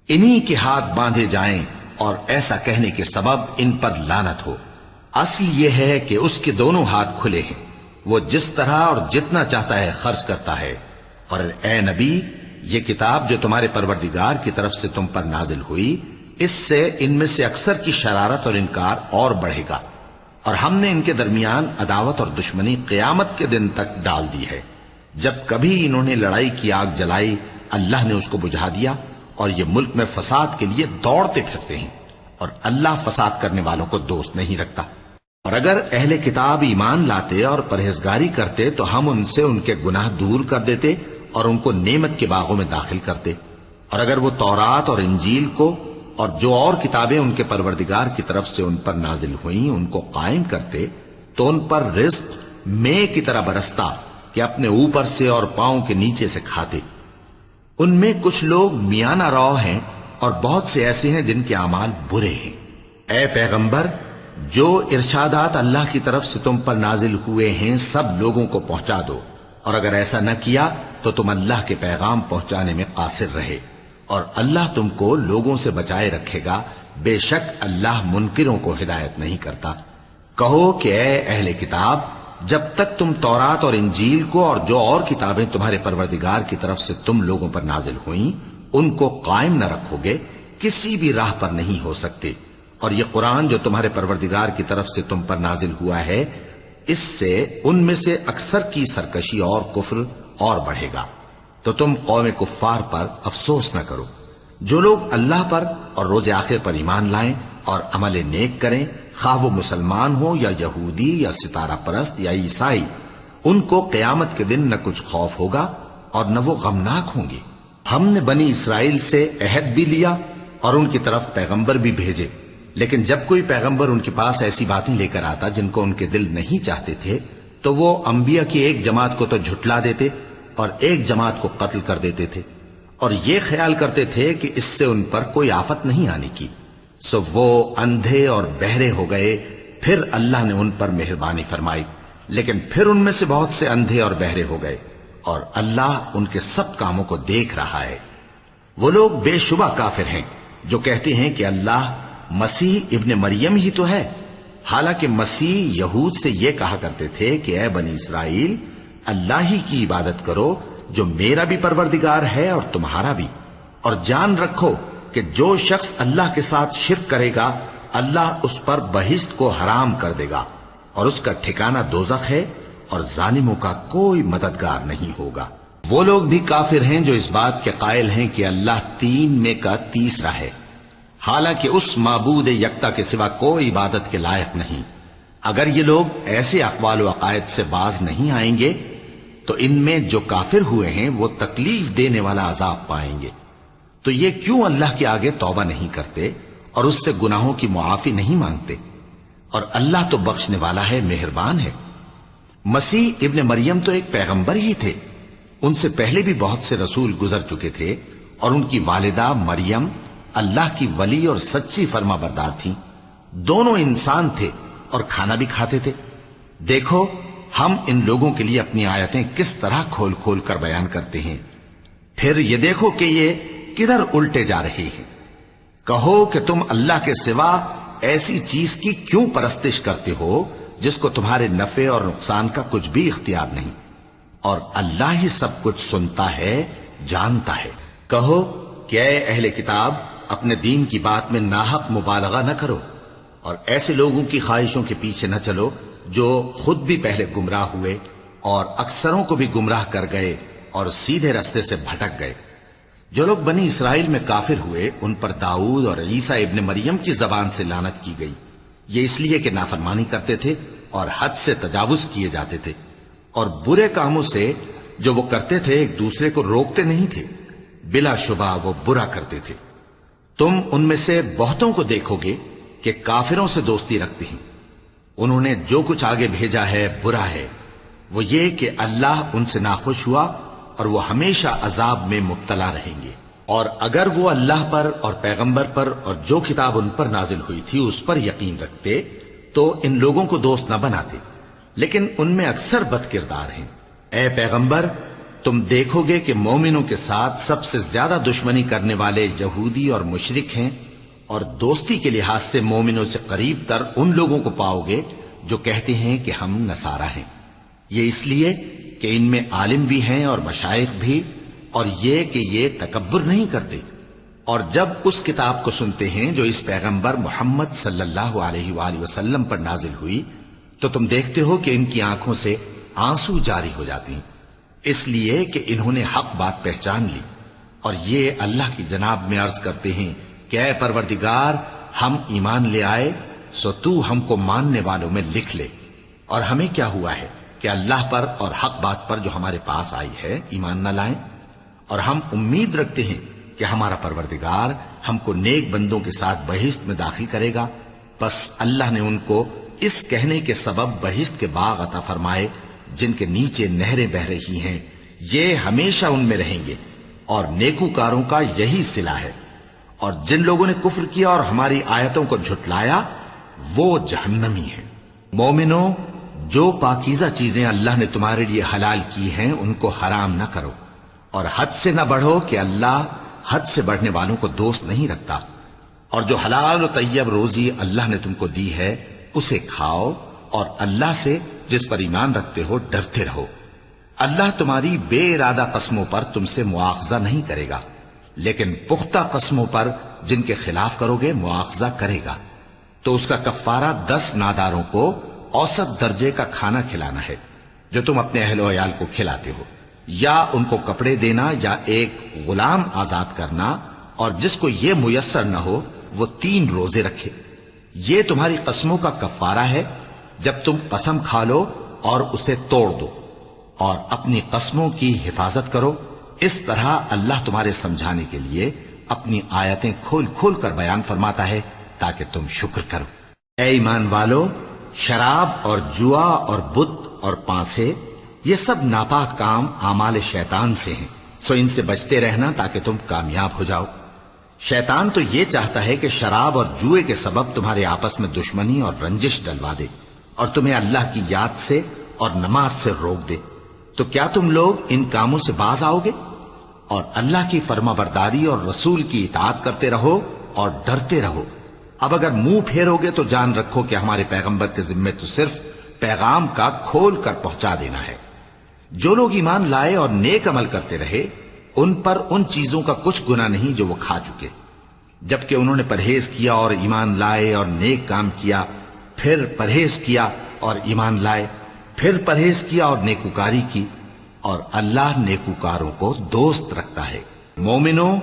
انہی کے ہاتھ باندھے جائیں اور ایسا کہنے کے سبب ان پر لعنت ہو۔ اصل یہ ہے کہ اس کے دونوں ہاتھ کھلے ہیں، وہ جس طرح اور جتنا چاہتا ہے خرچ کرتا ہے۔ اور اے نبی، یہ کتاب جو تمہارے پروردگار کی طرف سے تم پر نازل ہوئی، اس سے ان میں سے اکثر کی شرارت اور انکار اور بڑھے گا، اور ہم نے ان کے درمیان عداوت اور دشمنی قیامت کے دن تک ڈال دی ہے۔ جب کبھی انہوں نے لڑائی کی آگ جلائی، اللہ نے اس کو بجھا دیا، اور یہ ملک میں فساد کے لیے دوڑتے پھرتے ہیں، اور اللہ فساد کرنے والوں کو دوست نہیں رکھتا۔ اور اگر اہل کتاب ایمان لاتے اور پرہیزگاری کرتے تو ہم ان سے ان کے گناہ دور کر دیتے اور ان کو نعمت کے باغوں میں داخل کرتے۔ اور اگر وہ تورات اور انجیل کو اور جو اور کتابیں ان کے پروردگار کی طرف سے ان پر نازل ہوئیں ان کو قائم کرتے تو ان پر رزق مے کی طرح برستا کہ اپنے اوپر سے اور پاؤں کے نیچے سے کھاتے۔ ان میں کچھ لوگ میانہ رو ہیں اور بہت سے ایسے ہیں جن کے اعمال برے ہیں۔ اے پیغمبر، جو ارشادات اللہ کی طرف سے تم پر نازل ہوئے ہیں سب لوگوں کو پہنچا دو، اور اگر ایسا نہ کیا تو تم اللہ کے پیغام پہنچانے میں قاصر رہے، اور اللہ تم کو لوگوں سے بچائے رکھے گا، بے شک اللہ منکروں کو ہدایت نہیں کرتا۔ کہو کہ اے اہل کتاب، جب تک تم تورات اور انجیل کو اور جو اور کتابیں تمہارے پروردگار کی طرف سے تم لوگوں پر نازل ہوئیں ان کو قائم نہ رکھو گے، کسی بھی راہ پر نہیں ہو سکتے۔ اور یہ قرآن جو تمہارے پروردگار کی طرف سے تم پر نازل ہوا ہے، اس سے ان میں سے اکثر کی سرکشی اور کفر اور بڑھے گا، تو تم قوم کفار پر افسوس نہ کرو۔ جو لوگ اللہ پر اور روز آخر پر ایمان لائیں اور عمل نیک کریں، خواہ وہ مسلمان ہو یا یہودی یا ستارہ پرست یا عیسائی، ان کو قیامت کے دن نہ کچھ خوف ہوگا اور نہ وہ غمناک ہوں گے۔ ہم نے بنی اسرائیل سے عہد بھی لیا اور ان کی طرف پیغمبر بھی بھیجے، لیکن جب کوئی پیغمبر ان کے پاس ایسی باتیں لے کر آتا جن کو ان کے دل نہیں چاہتے تھے تو وہ انبیاء کی ایک جماعت کو تو جھٹلا دیتے اور ایک جماعت کو قتل کر دیتے تھے، اور یہ خیال کرتے تھے کہ اس سے ان پر کوئی آفت نہیں آنے کی، سو وہ اندھے اور بہرے ہو گئے۔ پھر اللہ نے ان پر مہربانی فرمائی، لیکن پھر ان میں سے بہت سے اندھے اور بہرے ہو گئے، اور اللہ ان کے سب کاموں کو دیکھ رہا ہے۔ وہ لوگ بے شبہ کافر ہیں جو کہتے ہیں کہ اللہ مسیح ابن مریم ہی تو ہے، حالانکہ مسیح یہود سے یہ کہا کرتے تھے کہ اے بنی اسرائیل، اللہ ہی کی عبادت کرو جو میرا بھی پروردگار ہے اور تمہارا بھی، اور جان رکھو کہ جو شخص اللہ کے ساتھ شرک کرے گا اللہ اس پر بہشت کو حرام کر دے گا، اور اس کا ٹھکانہ دوزخ ہے، اور ظالموں کا کوئی مددگار نہیں ہوگا۔ وہ لوگ بھی کافر ہیں جو اس بات کے قائل ہیں کہ اللہ تین میں کا تیسرا ہے، حالانکہ اس معبود یکتا کے سوا کوئی عبادت کے لائق نہیں۔ اگر یہ لوگ ایسے اقوال و عقائد سے باز نہیں آئیں گے تو ان میں جو کافر ہوئے ہیں وہ تکلیف دینے والا عذاب پائیں گے۔ تو یہ کیوں اللہ کے آگے توبہ نہیں کرتے اور اس سے گناہوں کی معافی نہیں مانگتے؟ اور اللہ تو بخشنے والا ہے، مہربان ہے۔ مسیح ابن مریم تو ایک پیغمبر ہی تھے، ان سے پہلے بھی بہت سے رسول گزر چکے تھے، اور ان کی والدہ مریم اللہ کی ولی اور سچی فرما بردار تھیں۔ دونوں انسان تھے اور کھانا بھی کھاتے تھے۔ دیکھو ہم ان لوگوں کے لیے اپنی آیتیں کس طرح کھول کھول کر بیان کرتے ہیں، پھر یہ دیکھو کہ یہ کدھر الٹے جا رہے ہیں۔ کہو کہ تم اللہ کے سوا ایسی چیز کی کیوں پرستش کرتے ہو جس کو تمہارے نفع اور نقصان کا کچھ بھی اختیار نہیں، اور اللہ ہی سب کچھ سنتا ہے، جانتا ہے۔ کہو کہ اے اہل کتاب اپنے دین کی بات میں ناحق مبالغہ نہ کرو اور ایسے لوگوں کی خواہشوں کے پیچھے نہ چلو جو خود بھی پہلے گمراہ ہوئے اور اکثروں کو بھی گمراہ کر گئے اور سیدھے راستے سے بھٹک گئے۔ جو لوگ بنی اسرائیل میں کافر ہوئے ان پر داؤد اور عیسیٰ ابن مریم کی زبان سے لعنت کی گئی، یہ اس لیے کہ نافرمانی کرتے تھے اور حد سے تجاوز کیے جاتے تھے، اور برے کاموں سے جو وہ کرتے تھے ایک دوسرے کو روکتے نہیں تھے، بلا شبہ وہ برا کرتے تھے۔ تم ان میں سے بہتوں کو دیکھو گے کہ کافروں سے دوستی رکھتے ہیں، انہوں نے جو کچھ آگے بھیجا ہے برا ہے، وہ یہ کہ اللہ ان سے ناخوش ہوا اور وہ ہمیشہ عذاب میں مبتلا رہیں گے۔ اور اگر وہ اللہ پر اور پیغمبر پر اور جو کتاب ان پر نازل ہوئی تھی اس پر یقین رکھتے تو ان لوگوں کو دوست نہ بناتے، لیکن ان میں اکثر بد کردار ہیں۔ اے پیغمبر تم دیکھو گے کہ مومنوں کے ساتھ سب سے زیادہ دشمنی کرنے والے یہودی اور مشرک ہیں، اور دوستی کے لحاظ سے مومنوں سے قریب تر ان لوگوں کو پاؤ گے جو کہتے ہیں کہ ہم نصارہ ہیں، یہ اس لیے کہ ان میں عالم بھی ہیں اور مشائخ بھی، اور یہ کہ یہ تکبر نہیں کرتے۔ اور جب اس کتاب کو سنتے ہیں جو اس پیغمبر محمد صلی اللہ علیہ وآلہ وسلم پر نازل ہوئی تو تم دیکھتے ہو کہ ان کی آنکھوں سے آنسو جاری ہو جاتے ہیں، اس لیے کہ انہوں نے حق بات پہچان لی، اور یہ اللہ کی جناب میں عرض کرتے ہیں کہ اے پروردگار ہم ایمان لے آئے سو تو ہم کو ماننے والوں میں لکھ لے، اور ہمیں کیا ہوا ہے کہ اللہ پر اور حق بات پر جو ہمارے پاس آئی ہے ایمان نہ لائیں، اور ہم امید رکھتے ہیں کہ ہمارا پروردگار ہم کو نیک بندوں کے ساتھ بہشت میں داخل کرے گا۔ بس اللہ نے ان کو اس کہنے کے سبب بہشت کے باغ عطا فرمائے جن کے نیچے نہریں بہ رہی ہیں، یہ ہمیشہ ان میں رہیں گے، اور نیکوکاروں کا یہی صلہ ہے۔ اور جن لوگوں نے کفر کیا اور ہماری آیتوں کو جھٹلایا وہ جہنمی ہیں۔ مومنوں جو پاکیزہ چیزیں اللہ نے تمہارے لیے حلال کی ہیں ان کو حرام نہ کرو، اور حد سے نہ بڑھو کہ اللہ حد سے بڑھنے والوں کو دوست نہیں رکھتا، اور جو حلال و طیب روزی اللہ نے تم کو دی ہے اسے کھاؤ، اور اللہ سے جس پر ایمان رکھتے ہو ڈرتے رہو۔ اللہ تمہاری بے ارادہ قسموں پر تم سے مواخذہ نہیں کرے گا، لیکن پختہ قسموں پر جن کے خلاف کرو گے مواخذہ کرے گا، تو اس کا کفارہ 10 ناداروں کو اوسط درجے کا کھانا کھلانا ہے جو تم اپنے اہل و عیال کو کھلاتے ہو، یا ان کو کپڑے دینا یا ایک غلام آزاد کرنا، اور جس کو یہ میسر نہ ہو وہ 3 روزے رکھے۔ یہ تمہاری قسموں کا کفارہ ہے جب تم قسم کھا لو اور اسے توڑ دو، اور اپنی قسموں کی حفاظت کرو۔ اس طرح اللہ تمہارے سمجھانے کے لیے اپنی آیتیں کھول کھول کر بیان فرماتا ہے تاکہ تم شکر کرو۔ اے ایمان والو، شراب اور جوا اور بت اور پانسے یہ سب ناپاک کام اعمال شیطان سے ہیں، سو ان سے بچتے رہنا تاکہ تم کامیاب ہو جاؤ۔ شیطان تو یہ چاہتا ہے کہ شراب اور جوئے کے سبب تمہارے آپس میں دشمنی اور رنجش ڈلوا دے، اور تمہیں اللہ کی یاد سے اور نماز سے روک دے۔ تو کیا تم لوگ ان کاموں سے باز آؤ گے؟ اور اللہ کی فرما برداری اور رسول کی اطاعت کرتے رہو اور ڈرتے رہو۔ اب اگر منہ پھیرو گے تو جان رکھو کہ ہمارے پیغمبر کے ذمے تو صرف پیغام کا کھول کر پہنچا دینا ہے۔ جو لوگ ایمان لائے اور نیک عمل کرتے رہے ان پر ان چیزوں کا کچھ گناہ نہیں جو وہ کھا چکے، جبکہ انہوں نے پرہیز کیا اور ایمان لائے اور نیک کام کیا، پھر پرہیز کیا اور ایمان لائے، پھر پرہیز کیا اور نیکوکاری کی، اور اللہ نیکوکاروں کو دوست رکھتا ہے۔ مومنوں،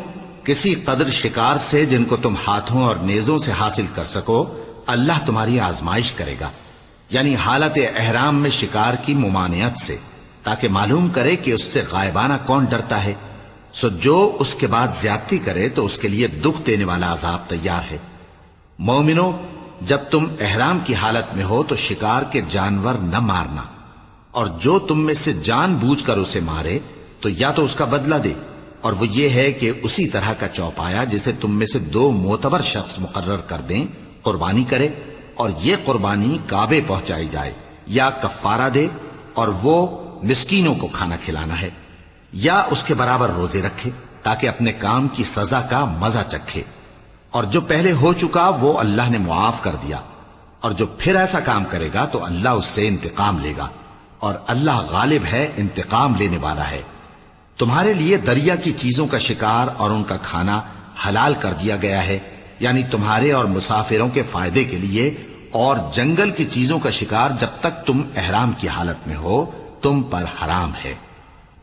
کسی قدر شکار سے جن کو تم ہاتھوں اور نیزوں سے حاصل کر سکو اللہ تمہاری آزمائش کرے گا، یعنی حالت احرام میں شکار کی ممانعت سے، تاکہ معلوم کرے کہ اس سے غائبانہ کون ڈرتا ہے۔ سو جو اس کے بعد زیادتی کرے تو اس کے لیے دکھ دینے والا عذاب تیار ہے۔ مومنوں، جب تم احرام کی حالت میں ہو تو شکار کے جانور نہ مارنا، اور جو تم میں سے جان بوجھ کر اسے مارے تو یا تو اس کا بدلہ دے، اور وہ یہ ہے کہ اسی طرح کا چوپایا جسے تم میں سے 2 معتبر شخص مقرر کر دیں قربانی کرے، اور یہ قربانی کعبے پہنچائی جائے، یا کفارہ دے اور وہ مسکینوں کو کھانا کھلانا ہے، یا اس کے برابر روزے رکھے تاکہ اپنے کام کی سزا کا مزہ چکھے۔ اور جو پہلے ہو چکا وہ اللہ نے معاف کر دیا، اور جو پھر ایسا کام کرے گا تو اللہ اس سے انتقام لے گا، اور اللہ غالب ہے، انتقام لینے والا ہے۔ تمہارے لیے دریا کی چیزوں کا شکار اور ان کا کھانا حلال کر دیا گیا ہے، یعنی تمہارے اور مسافروں کے فائدے کے لیے، اور جنگل کی چیزوں کا شکار جب تک تم احرام کی حالت میں ہو تم پر حرام ہے۔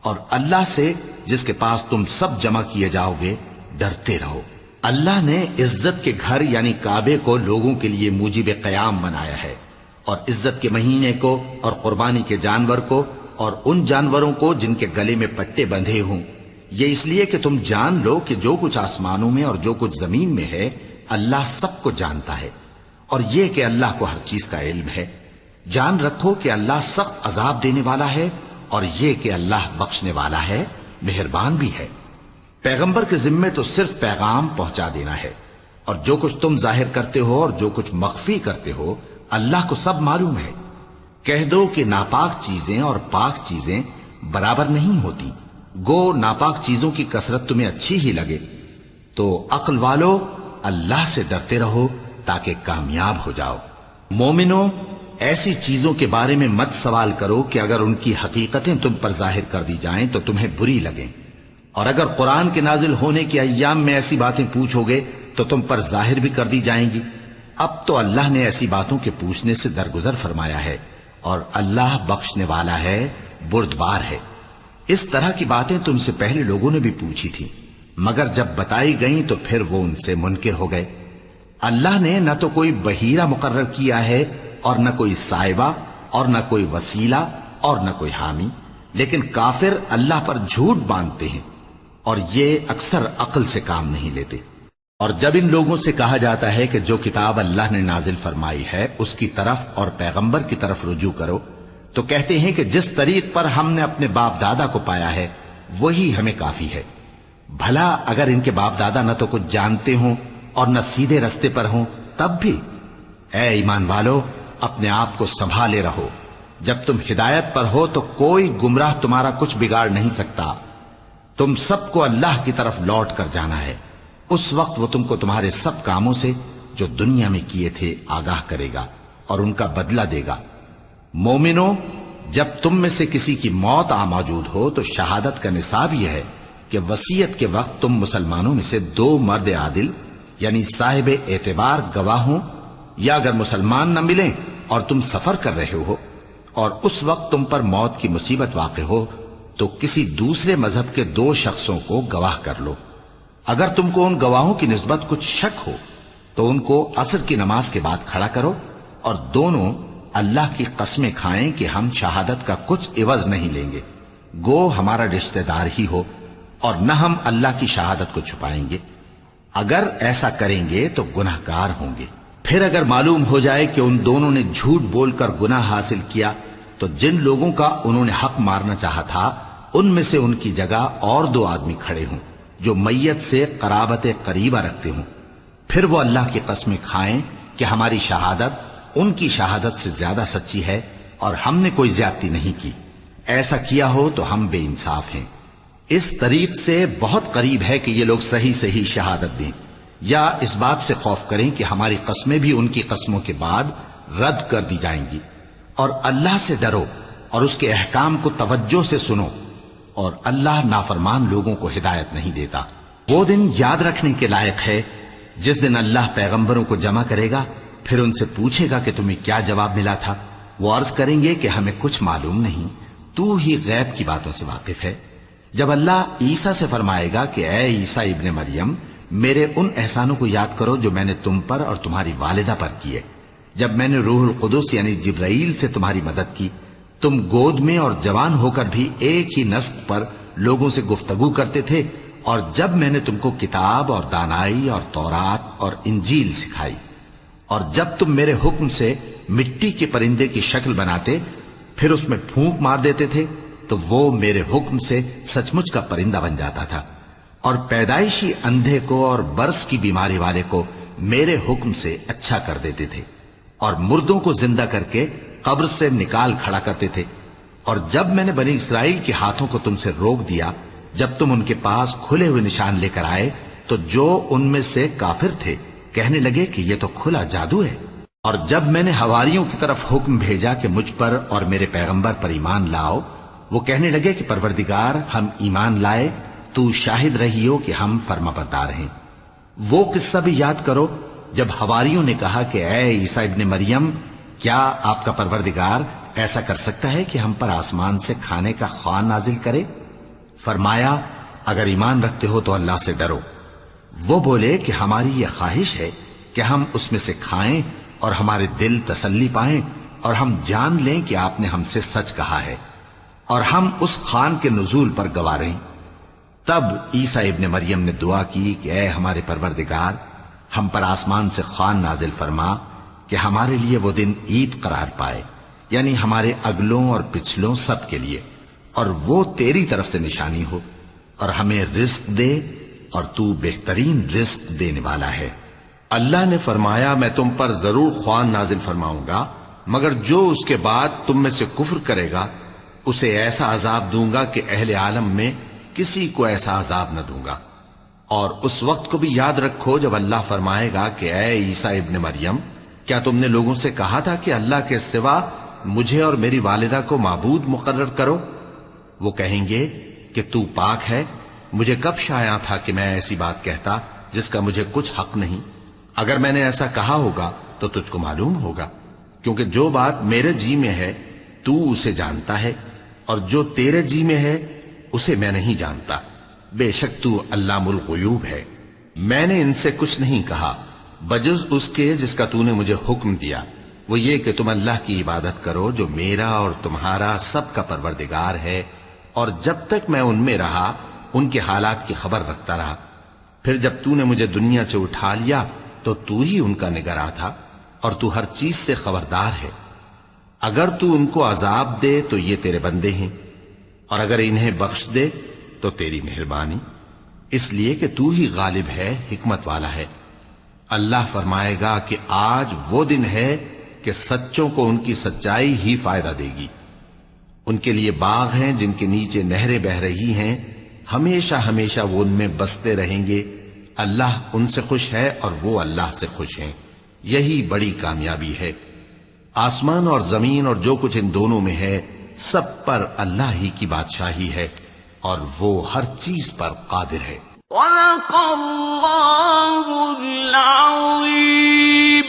اور اللہ سے جس کے پاس تم سب جمع کیے جاؤ گے ڈرتے رہو۔ اللہ نے عزت کے گھر یعنی کعبے کو لوگوں کے لیے موجب قیام بنایا ہے، اور عزت کے مہینے کو اور قربانی کے جانور کو اور ان جانوروں کو جن کے گلے میں پٹے بندھے ہوں، یہ اس لیے کہ تم جان لو کہ جو کچھ آسمانوں میں اور جو کچھ زمین میں ہے اللہ سب کو جانتا ہے، اور یہ کہ اللہ کو ہر چیز کا علم ہے۔ جان رکھو کہ اللہ سخت عذاب دینے والا ہے، اور یہ کہ اللہ بخشنے والا ہے، مہربان بھی ہے۔ پیغمبر کے ذمے تو صرف پیغام پہنچا دینا ہے، اور جو کچھ تم ظاہر کرتے ہو اور جو کچھ مخفی کرتے ہو اللہ کو سب معلوم ہے۔ کہہ دو کہ ناپاک چیزیں اور پاک چیزیں برابر نہیں ہوتی، گو ناپاک چیزوں کی کثرت تمہیں اچھی ہی لگے، تو عقل والو اللہ سے ڈرتے رہو تاکہ کامیاب ہو جاؤ۔ مومنو، ایسی چیزوں کے بارے میں مت سوال کرو کہ اگر ان کی حقیقتیں تم پر ظاہر کر دی جائیں تو تمہیں بری لگیں، اور اگر قرآن کے نازل ہونے کے ایام میں ایسی باتیں پوچھو گے تو تم پر ظاہر بھی کر دی جائیں گی۔ اب تو اللہ نے ایسی باتوں کے پوچھنے سے درگزر فرمایا ہے، اور اللہ بخشنے والا ہے، بردبار ہے۔ اس طرح کی باتیں تم سے پہلے لوگوں نے بھی پوچھی تھی، مگر جب بتائی گئیں تو پھر وہ ان سے منکر ہو گئے۔ اللہ نے نہ تو کوئی بحیرہ مقرر کیا ہے اور نہ کوئی سائبہ اور نہ کوئی وسیلہ اور نہ کوئی حامی، لیکن کافر اللہ پر جھوٹ باندھتے ہیں اور یہ اکثر عقل سے کام نہیں لیتے۔ اور جب ان لوگوں سے کہا جاتا ہے کہ جو کتاب اللہ نے نازل فرمائی ہے اس کی طرف اور پیغمبر کی طرف رجوع کرو، تو کہتے ہیں کہ جس طریق پر ہم نے اپنے باپ دادا کو پایا ہے وہی ہمیں کافی ہے۔ بھلا اگر ان کے باپ دادا نہ تو کچھ جانتے ہوں اور نہ سیدھے رستے پر ہوں تب بھی؟ اے ایمان والو، اپنے آپ کو سنبھالے رہو، جب تم ہدایت پر ہو تو کوئی گمراہ تمہارا کچھ بگاڑ نہیں سکتا۔ تم سب کو اللہ کی طرف لوٹ کر جانا ہے، اس وقت وہ تم کو تمہارے سب کاموں سے جو دنیا میں کیے تھے آگاہ کرے گا اور ان کا بدلہ دے گا۔ مومنو، جب تم میں سے کسی کی موت آ موجود ہو تو شہادت کا نصاب یہ ہے کہ وصیت کے وقت تم مسلمانوں میں سے 2 مرد عادل یعنی صاحب اعتبار گواہ ہوں، یا اگر مسلمان نہ ملیں اور تم سفر کر رہے ہو اور اس وقت تم پر موت کی مصیبت واقع ہو تو کسی دوسرے مذہب کے 2 شخصوں کو گواہ کر لو۔ اگر تم کو ان گواہوں کی نسبت کچھ شک ہو تو ان کو عصر کی نماز کے بعد کھڑا کرو، اور دونوں اللہ کی قسمیں کھائیں کہ ہم شہادت کا کچھ عوض نہیں لیں گے، گو ہمارا رشتہ دار ہی ہو، اور نہ ہم اللہ کی شہادت کو چھپائیں گے۔ اگر ایسا کریں گے تو گناہ گار ہوں گے۔ پھر اگر معلوم ہو جائے کہ ان دونوں نے جھوٹ بول کر گناہ حاصل کیا تو جن لوگوں کا انہوں نے حق مارنا چاہا تھا ان میں سے ان کی جگہ اور 2 آدمی کھڑے ہوں جو میت سے قرابت قریبہ رکھتے ہوں، پھر وہ اللہ کی قسمیں کھائیں کہ ہماری شہادت ان کی شہادت سے زیادہ سچی ہے اور ہم نے کوئی زیادتی نہیں کی۔ ایسا کیا ہو تو ہم بے انصاف ہیں۔ اس طریق سے بہت قریب ہے کہ یہ لوگ صحیح شہادت دیں، یا اس بات سے خوف کریں کہ ہماری قسمیں بھی ان کی قسموں کے بعد رد کر دی جائیں گی۔ اور اللہ سے ڈرو اور اس کے احکام کو توجہ سے سنو، اور اللہ نافرمان لوگوں کو ہدایت نہیں دیتا۔ وہ دن یاد رکھنے کے لائق ہے جس دن اللہ پیغمبروں کو جمع کرے گا، پھر ان سے پوچھے گا کہ تمہیں کیا جواب ملا تھا۔ وہ عرض کریں گے کہ ہمیں کچھ معلوم نہیں، تو ہی غیب کی باتوں سے واقف ہے۔ جب اللہ عیسیٰ سے فرمائے گا کہ اے عیسیٰ ابن مریم، میرے ان احسانوں کو یاد کرو جو میں نے تم پر اور تمہاری والدہ پر کیے، جب میں نے روح القدس یعنی جبرائیل سے تمہاری مدد کی، تم گود میں اور جوان ہو کر بھی ایک ہی نسق پر لوگوں سے گفتگو کرتے تھے، اور جب میں نے تم کو کتاب اور دانائی اور تورات اور انجیل سکھائی، اور جب تم میرے حکم سے مٹی کے پرندے کی شکل بناتے پھر اس میں پھونک مار دیتے تھے تو وہ میرے حکم سے سچ مچ کا پرندہ بن جاتا تھا، اور پیدائشی اندھے کو اور برس کی بیماری والے کو میرے حکم سے اچھا کر دیتے تھے، اور مردوں کو زندہ کر کے قبر سے نکال کھڑا کرتے تھے۔ اور جب میں نے بنی اسرائیل کے ہاتھوں کو تم سے روک دیا جب تم ان کے پاس کھلے ہوئے نشان لے کر آئے تو جو ان میں سے کافر تھے کہنے لگے کہ یہ تو کھلا جادو ہے۔ اور جب میں نے حواریوں کی طرف حکم بھیجا کہ مجھ پر اور میرے پیغمبر پر ایمان لاؤ وہ کہنے لگے کہ پروردگار ہم ایمان لائے، تو شاہد رہی ہو کہ ہم فرما بردار ہیں۔ وہ قصہ بھی یاد کرو جب حواریوں نے کہا کہ اے عیسیٰ ابن مریم، کیا آپ کا پروردگار ایسا کر سکتا ہے کہ ہم پر آسمان سے کھانے کا خوان نازل کرے؟ فرمایا اگر ایمان رکھتے ہو تو اللہ سے ڈرو۔ وہ بولے کہ ہماری یہ خواہش ہے کہ ہم اس میں سے کھائیں اور ہمارے دل تسلی پائیں اور ہم جان لیں کہ آپ نے ہم سے سچ کہا ہے اور ہم اس خوان کے نزول پر گواہ رہیں۔ تب عیسیٰ ابن مریم نے دعا کی کہ اے ہمارے پروردگار، ہم پر آسمان سے خوان نازل فرما کہ ہمارے لیے وہ دن عید قرار پائے، یعنی ہمارے اگلوں اور پچھلوں سب کے لیے، اور وہ تیری طرف سے نشانی ہو، اور ہمیں رزق دے اور تو بہترین رزق دینے والا ہے۔ اللہ نے فرمایا میں تم پر ضرور خوان نازل فرماؤں گا، مگر جو اس کے بعد تم میں سے کفر کرے گا اسے ایسا عذاب دوں گا کہ اہل عالم میں کسی کو ایسا عذاب نہ دوں گا۔ اور اس وقت کو بھی یاد رکھو جب اللہ فرمائے گا کہ اے عیسیٰ ابن مریم، کیا تم نے لوگوں سے کہا تھا کہ اللہ کے سوا مجھے اور میری والدہ کو معبود مقرر کرو؟ وہ کہیں گے کہ تو پاک ہے، مجھے کب شایع تھا کہ میں ایسی بات کہتا جس کا مجھے کچھ حق نہیں۔ اگر میں نے ایسا کہا ہوگا تو تجھ کو معلوم ہوگا، کیونکہ جو بات میرے جی میں ہے تو اسے جانتا ہے، اور جو تیرے جی میں ہے اسے میں نہیں جانتا۔ بے شک تو علام الغیوب ہے۔ میں نے ان سے کچھ نہیں کہا بجز اس کے جس کا تو نے مجھے حکم دیا، وہ یہ کہ تم اللہ کی عبادت کرو جو میرا اور تمہارا سب کا پروردگار ہے، اور جب تک میں ان میں رہا ان کے حالات کی خبر رکھتا رہا۔ پھر جب تو نے مجھے دنیا سے اٹھا لیا تو تو ہی ان کا نگراں تھا، اور تو ہر چیز سے خبردار ہے۔ اگر تو ان کو عذاب دے تو یہ تیرے بندے ہیں، اور اگر انہیں بخش دے تو تیری مہربانی، اس لیے کہ تو ہی غالب ہے، حکمت والا ہے۔ اللہ فرمائے گا کہ آج وہ دن ہے کہ سچوں کو ان کی سچائی ہی فائدہ دے گی۔ ان کے لیے باغ ہیں جن کے نیچے نہریں بہ رہی ہیں، ہمیشہ ہمیشہ وہ ان میں بستے رہیں گے۔ اللہ ان سے خوش ہے اور وہ اللہ سے خوش ہیں، یہی بڑی کامیابی ہے۔ آسمان اور زمین اور جو کچھ ان دونوں میں ہے سب پر اللہ ہی کی بادشاہی ہے، اور وہ ہر چیز پر قادر ہے۔ صدق اللہ العظیم۔